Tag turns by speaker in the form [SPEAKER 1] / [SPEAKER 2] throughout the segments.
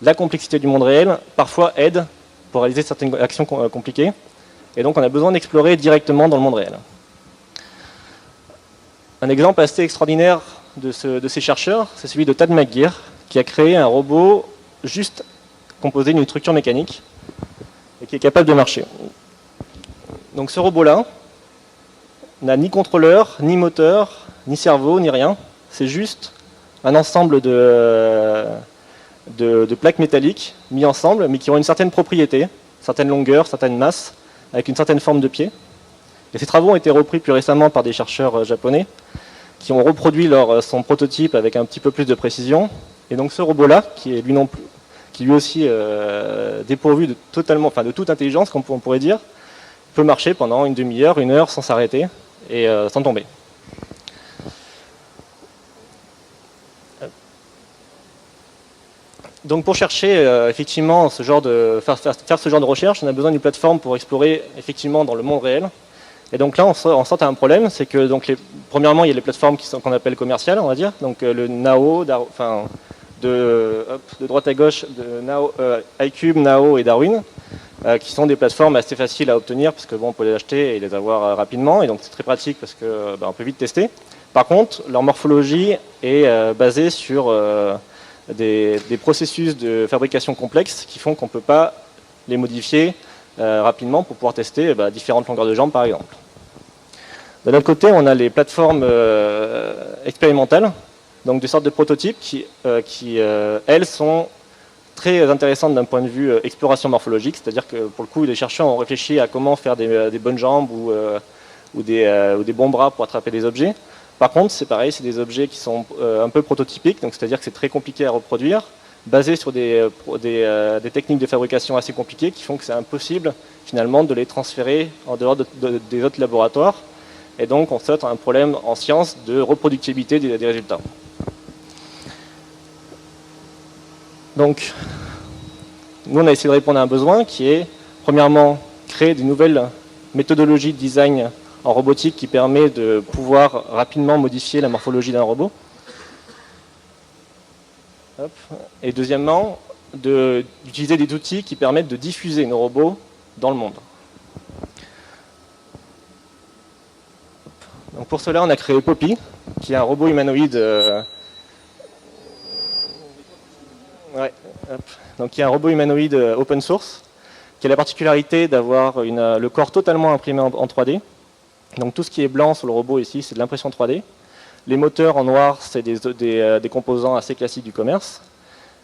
[SPEAKER 1] la complexité du monde réel, parfois aide pour réaliser certaines actions compliquées. Et donc on a besoin d'explorer directement dans le monde réel. Un exemple assez extraordinaire de ces chercheurs, c'est celui de Tad McGeer, qui a créé un robot juste composé d'une structure mécanique et qui est capable de marcher. Donc ce robot-là n'a ni contrôleur, ni moteur, ni cerveau, ni rien. C'est juste un ensemble de plaques métalliques mis ensemble, mais qui ont une certaine propriété, certaine longueur, certaine masse, avec une certaine forme de pied. Et ces travaux ont été repris plus récemment par des chercheurs japonais qui ont reproduit son prototype avec un petit peu plus de précision. Et donc ce robot-là, qui est lui aussi dépourvu de toute intelligence, comme on pourrait dire, peut marcher pendant une demi-heure, une heure sans s'arrêter et sans tomber. Donc pour chercher effectivement faire ce genre de recherche, on a besoin d'une plateforme pour explorer effectivement dans le monde réel. Et donc là, on sort à un problème, c'est que premièrement, il y a les plateformes qu'on appelle commerciales, on va dire, donc le NAO, de droite à gauche, de iCube, NAO et Darwin, qui sont des plateformes assez faciles à obtenir parce que on peut les acheter et les avoir rapidement, et donc c'est très pratique parce que on peut vite tester. Par contre, leur morphologie est basée sur des processus de fabrication complexes qui font qu'on ne peut pas les modifier rapidement pour pouvoir tester différentes longueurs de jambes par exemple. De l'autre côté, on a les plateformes expérimentales, donc des sortes de prototypes qui elles, sont très intéressantes d'un point de vue exploration morphologique, c'est-à-dire que pour le coup, les chercheurs ont réfléchi à comment faire des bonnes jambes ou des bons bras pour attraper des objets. Par contre, c'est pareil, c'est des objets qui sont un peu prototypiques, donc c'est-à-dire que c'est très compliqué à reproduire, basés sur des techniques de fabrication assez compliquées qui font que c'est impossible finalement de les transférer en dehors des autres laboratoires. Et donc on saute à un problème en science de reproductibilité des résultats. Donc nous on a essayé de répondre à un besoin qui est premièrement créer des nouvelles méthodologies de design en robotique qui permet de pouvoir rapidement modifier la morphologie d'un robot. Et deuxièmement, d'utiliser des outils qui permettent de diffuser nos robots dans le monde. Donc pour cela, on a créé Poppy, qui est un robot humanoïde, donc qui est un robot humanoïde open source, qui a la particularité d'avoir le corps totalement imprimé en 3D. Donc tout ce qui est blanc sur le robot ici, c'est de l'impression 3D. Les moteurs en noir, c'est des composants assez classiques du commerce.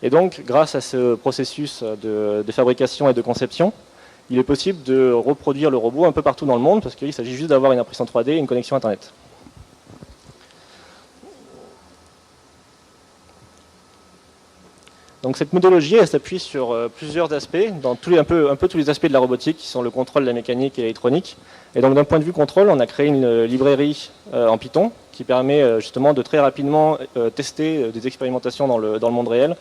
[SPEAKER 1] Et donc, grâce à ce processus de fabrication et de conception, il est possible de reproduire le robot un peu partout dans le monde, parce qu'il s'agit juste d'avoir une impression 3D et une connexion Internet. Donc cette méthodologie, elle s'appuie sur plusieurs aspects, dans un peu tous les aspects de la robotique, qui sont le contrôle de la mécanique et l'électronique. Et donc d'un point de vue contrôle, on a créé une librairie en Python, qui permet justement de très rapidement tester des expérimentations dans le monde réel,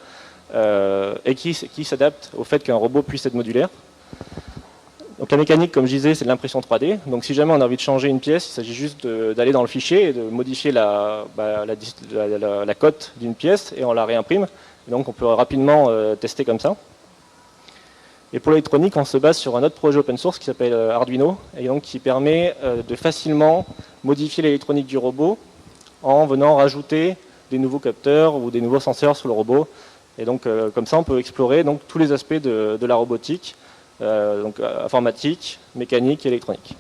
[SPEAKER 1] et qui s'adapte au fait qu'un robot puisse être modulaire. Donc la mécanique, comme je disais, c'est de l'impression 3D. Donc si jamais on a envie de changer une pièce, il s'agit juste d'aller dans le fichier et de modifier la cote d'une pièce et on la réimprime. Et donc on peut rapidement tester comme ça. Et pour l'électronique, on se base sur un autre projet open source qui s'appelle Arduino, et donc qui permet de facilement modifier l'électronique du robot en venant rajouter des nouveaux capteurs ou des nouveaux senseurs sur le robot. Et donc comme ça, on peut explorer donc, tous les aspects de la robotique, donc informatique, mécanique et électronique.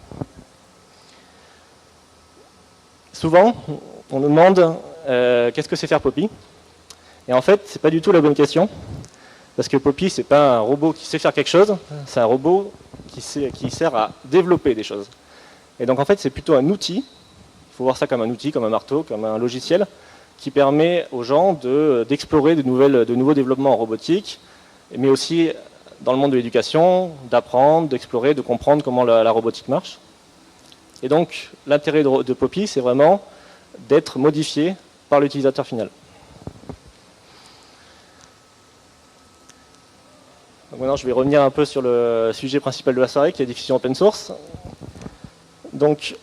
[SPEAKER 1] Souvent, on nous demande qu'est-ce que c'est faire Poppy. Et en fait, c'est pas du tout la bonne question, parce que Poppy, c'est pas un robot qui sait faire quelque chose, c'est un robot qui sert à développer des choses. Et donc en fait, c'est plutôt un outil, il faut voir ça comme un outil, comme un marteau, comme un logiciel, qui permet aux gens d'explorer de nouveaux développements en robotique, mais aussi dans le monde de l'éducation, d'apprendre, d'explorer, de comprendre comment la robotique marche. Et donc, l'intérêt de Poppy, c'est vraiment d'être modifié par l'utilisateur final. Donc maintenant, je vais revenir un peu sur le sujet principal de la soirée, qui est la diffusion open source. Donc,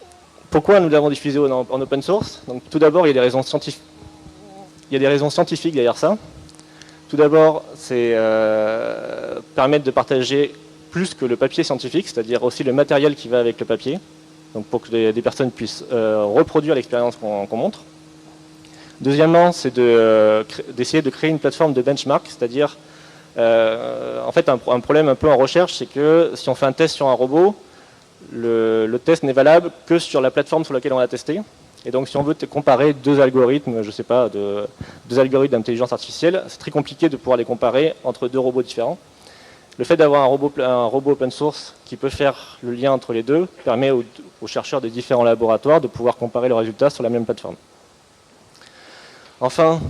[SPEAKER 1] pourquoi nous l'avons diffusé en open source? Donc, tout d'abord, il y a des raisons scientifiques derrière ça. Tout d'abord, c'est permettre de partager plus que le papier scientifique, c'est-à-dire aussi le matériel qui va avec le papier, donc pour que des personnes puissent reproduire l'expérience qu'on montre. Deuxièmement, c'est d'essayer de créer une plateforme de benchmark, c'est-à-dire, en fait, un problème un peu en recherche, c'est que si on fait un test sur un robot, le test n'est valable que sur la plateforme sur laquelle on l'a testé. Et donc, si on veut comparer deux algorithmes, je ne sais pas, deux algorithmes d'intelligence artificielle, c'est très compliqué de pouvoir les comparer entre deux robots différents. Le fait d'avoir un robot open source qui peut faire le lien entre les deux permet aux chercheurs de différents laboratoires de pouvoir comparer leurs résultats sur la même plateforme. Enfin,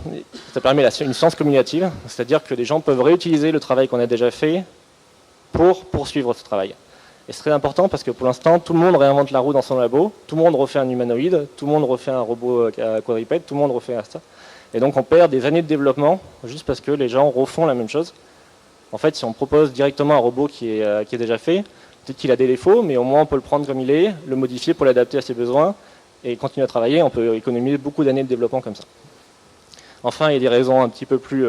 [SPEAKER 1] ça permet une science cumulative, c'est-à-dire que les gens peuvent réutiliser le travail qu'on a déjà fait pour poursuivre ce travail. Et c'est très important parce que pour l'instant, tout le monde réinvente la roue dans son labo, tout le monde refait un humanoïde, tout le monde refait un robot quadrupède, tout le monde refait ça. Et donc on perd des années de développement juste parce que les gens refont la même chose. En fait, si on propose directement un robot qui est déjà fait, peut-être qu'il a des défauts, mais au moins on peut le prendre comme il est, le modifier pour l'adapter à ses besoins et continuer à travailler. On peut économiser beaucoup d'années de développement comme ça. Enfin, il y a des raisons un petit peu plus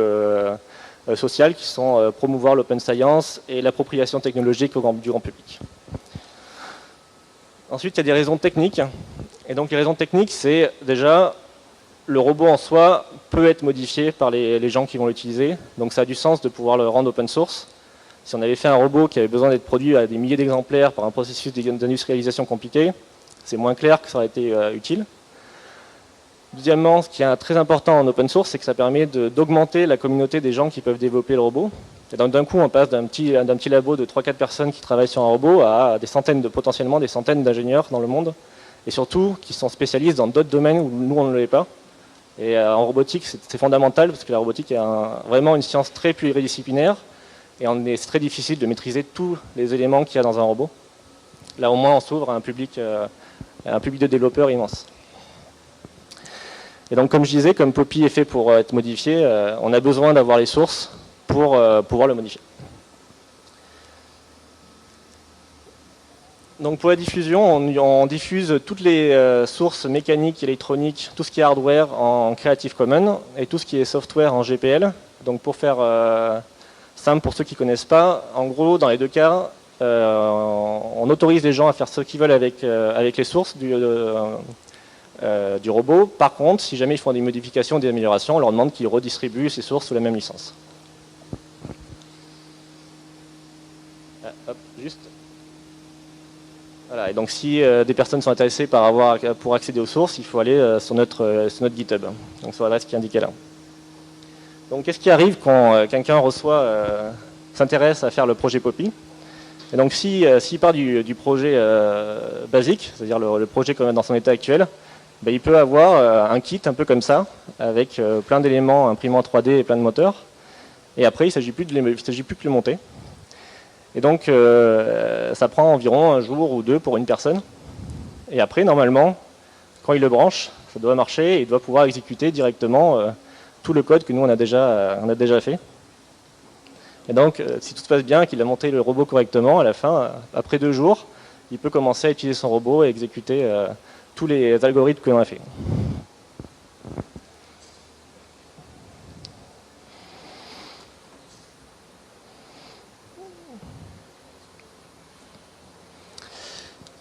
[SPEAKER 1] sociales qui sont promouvoir l'open science et l'appropriation technologique du grand public. Ensuite, il y a des raisons techniques. Et donc les raisons techniques, c'est déjà le robot en soi peut être modifié par les gens qui vont l'utiliser. Donc ça a du sens de pouvoir le rendre open source. Si on avait fait un robot qui avait besoin d'être produit à des milliers d'exemplaires par un processus d'industrialisation compliqué, c'est moins clair que ça aurait été utile. Deuxièmement, ce qui est très important en open source, c'est que ça permet d'augmenter la communauté des gens qui peuvent développer le robot. Et donc d'un coup, on passe d'un petit labo de 3-4 personnes qui travaillent sur un robot à potentiellement des centaines d'ingénieurs dans le monde, et surtout qui sont spécialistes dans d'autres domaines où nous, on ne l'est pas. Et en robotique, c'est fondamental, parce que la robotique est vraiment une science très pluridisciplinaire, et c'est très difficile de maîtriser tous les éléments qu'il y a dans un robot. Là, au moins, on s'ouvre à un public de développeurs immense. Et donc, comme je disais, comme Poppy est fait pour être modifié, on a besoin d'avoir les sources pour pouvoir le modifier. Donc pour la diffusion, on diffuse toutes les sources mécaniques, électroniques, tout ce qui est hardware en Creative Commons et tout ce qui est software en GPL. Donc pour faire simple pour ceux qui ne connaissent pas, en gros, dans les deux cas, on autorise les gens à faire ce qu'ils veulent avec les sources du robot. Par contre, si jamais ils font des modifications, des améliorations, on leur demande qu'ils redistribuent ces sources sous la même licence. Hop, juste. Voilà, et donc si des personnes sont intéressées pour accéder aux sources, il faut aller sur notre GitHub, donc sur l'adresse qui est indiquée là. Donc qu'est-ce qui arrive quand quelqu'un s'intéresse à faire le projet Poppy? Et donc s'il part du projet basique, c'est-à-dire le projet qu'on a dans son état actuel, ben, il peut avoir un kit un peu comme ça, avec plein d'éléments imprimés en 3D et plein de moteurs, et après il ne s'agit plus que de le monter. Et donc, ça prend environ un jour ou deux pour une personne. Et après, normalement, quand il le branche, ça doit marcher et il doit pouvoir exécuter directement tout le code que nous, on a déjà fait. Et donc, si tout se passe bien, qu'il a monté le robot correctement, à la fin, après 2 jours, il peut commencer à utiliser son robot et exécuter tous les algorithmes que l'on a fait.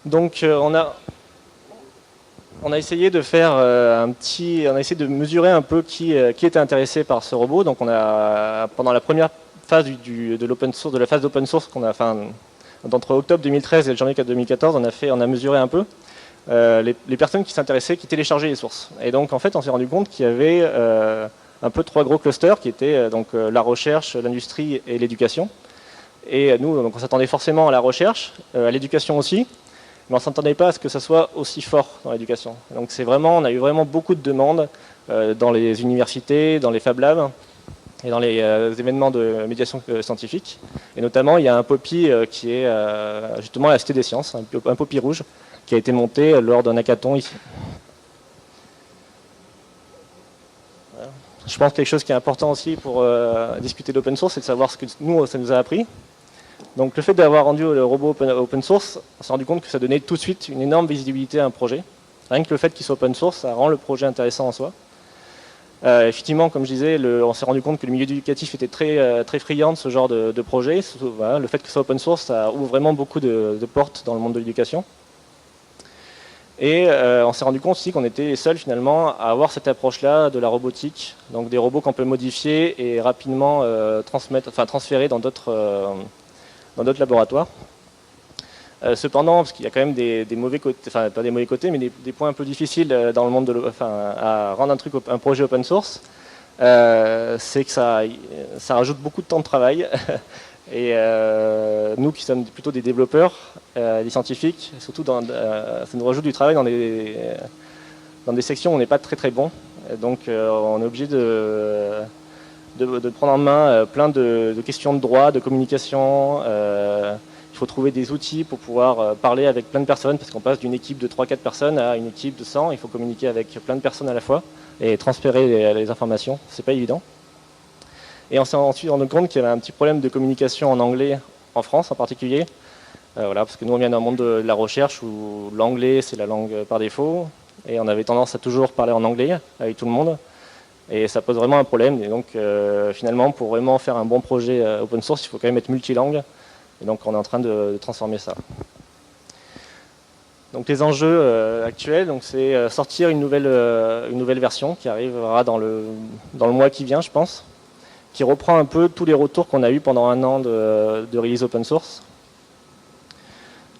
[SPEAKER 1] Donc on a essayé de faire on a essayé de mesurer un peu qui était intéressé par ce robot. Donc pendant la première phase de l'open source, de la phase d'open source qu'on a fait d'entre octobre 2013 et le janvier 2014, on a mesuré un peu les personnes qui s'intéressaient, qui téléchargeaient les sources. Et donc en fait on s'est rendu compte qu'il y avait un peu 3 gros clusters qui étaient la recherche, l'industrie et l'éducation. Et nous, donc, on s'attendait forcément à la recherche, à l'éducation aussi. Mais on ne s'attendait pas à ce que ça soit aussi fort dans l'éducation. Donc on a eu vraiment beaucoup de demandes dans les universités, dans les Fab Labs et dans les événements de médiation scientifique. Et notamment, il y a un Poppy qui est justement à la Cité des Sciences, un Poppy rouge, qui a été monté lors d'un hackathon ici. Voilà. Je pense que quelque chose qui est important aussi pour discuter d'open source, c'est de savoir ce que nous, ça nous a appris. Donc le fait d'avoir rendu le robot open source, on s'est rendu compte que ça donnait tout de suite une énorme visibilité à un projet. Rien que le fait qu'il soit open source, ça rend le projet intéressant en soi. Effectivement, comme je disais, on s'est rendu compte que le milieu éducatif était très friand de ce genre de projet. Voilà, le fait que ce soit open source, ça ouvre vraiment beaucoup de portes dans le monde de l'éducation. Et on s'est rendu compte aussi qu'on était les seuls finalement à avoir cette approche-là de la robotique, donc des robots qu'on peut modifier et rapidement transférer dans d'autres laboratoires. Cependant, parce qu'il y a quand même des mauvais côtés, enfin pas des mauvais côtés, mais des points un peu difficiles dans le monde à rendre un projet open source, c'est que ça rajoute beaucoup de temps de travail. Et nous qui sommes plutôt des développeurs, des scientifiques, surtout ça nous rajoute du travail dans des sections où on n'est pas très bon. Et donc on est obligé de prendre en main plein de questions de droit, de communication. Il faut trouver des outils pour pouvoir parler avec plein de personnes, parce qu'on passe d'une équipe de 3-4 personnes à une équipe de 100. Il faut communiquer avec plein de personnes à la fois et transférer les informations. C'est pas évident. Et on s'est ensuite rendu compte qu'il y avait un petit problème de communication en anglais, en France en particulier. Voilà, parce que nous on vient d'un monde de la recherche où l'anglais c'est la langue par défaut. Et on avait tendance à toujours parler en anglais avec tout le monde. Et ça pose vraiment un problème. Et donc finalement, pour vraiment faire un bon projet open source, il faut quand même être multilingue. Et donc on est en train de transformer ça. Donc les enjeux actuels, c'est sortir une nouvelle version qui arrivera dans le mois qui vient, je pense, qui reprend un peu tous les retours qu'on a eu pendant un an de release open source.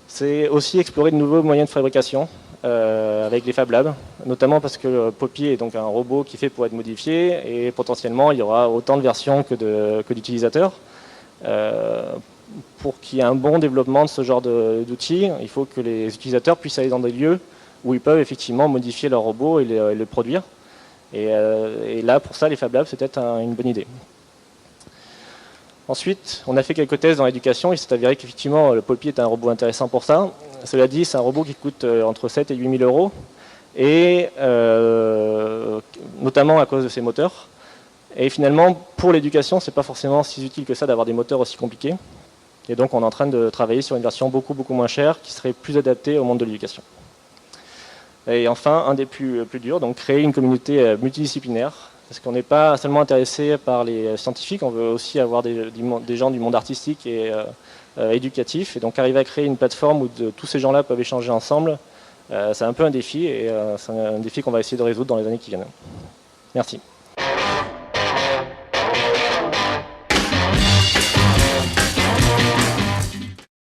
[SPEAKER 1] C'est aussi explorer de nouveaux moyens de fabrication avec les Fab Labs, notamment parce que Poppy est donc un robot qui est fait pour être modifié et potentiellement il y aura autant de versions que d'utilisateurs. Pour qu'il y ait un bon développement de ce genre d'outils, il faut que les utilisateurs puissent aller dans des lieux où ils peuvent effectivement modifier leur robot et le produire. Et là, pour ça, les Fab Labs, c'est peut-être une bonne idée. Ensuite, on a fait quelques tests dans l'éducation. Il s'est avéré qu'effectivement, le Poppy est un robot intéressant pour ça. Cela dit, c'est un robot qui coûte entre 7 et 8 000 euros, et notamment à cause de ses moteurs. Et finalement, pour l'éducation, c'est pas forcément si utile que ça d'avoir des moteurs aussi compliqués. Et donc, on est en train de travailler sur une version beaucoup moins chère qui serait plus adaptée au monde de l'éducation. Et enfin, un des plus durs, donc créer une communauté multidisciplinaire. Parce qu'on n'est pas seulement intéressé par les scientifiques, on veut aussi avoir des gens du monde artistique et éducatif. Et donc arriver à créer une plateforme où tous ces gens-là peuvent échanger ensemble, c'est un peu un défi. Et c'est un défi qu'on va essayer de résoudre dans les années qui viennent. Merci.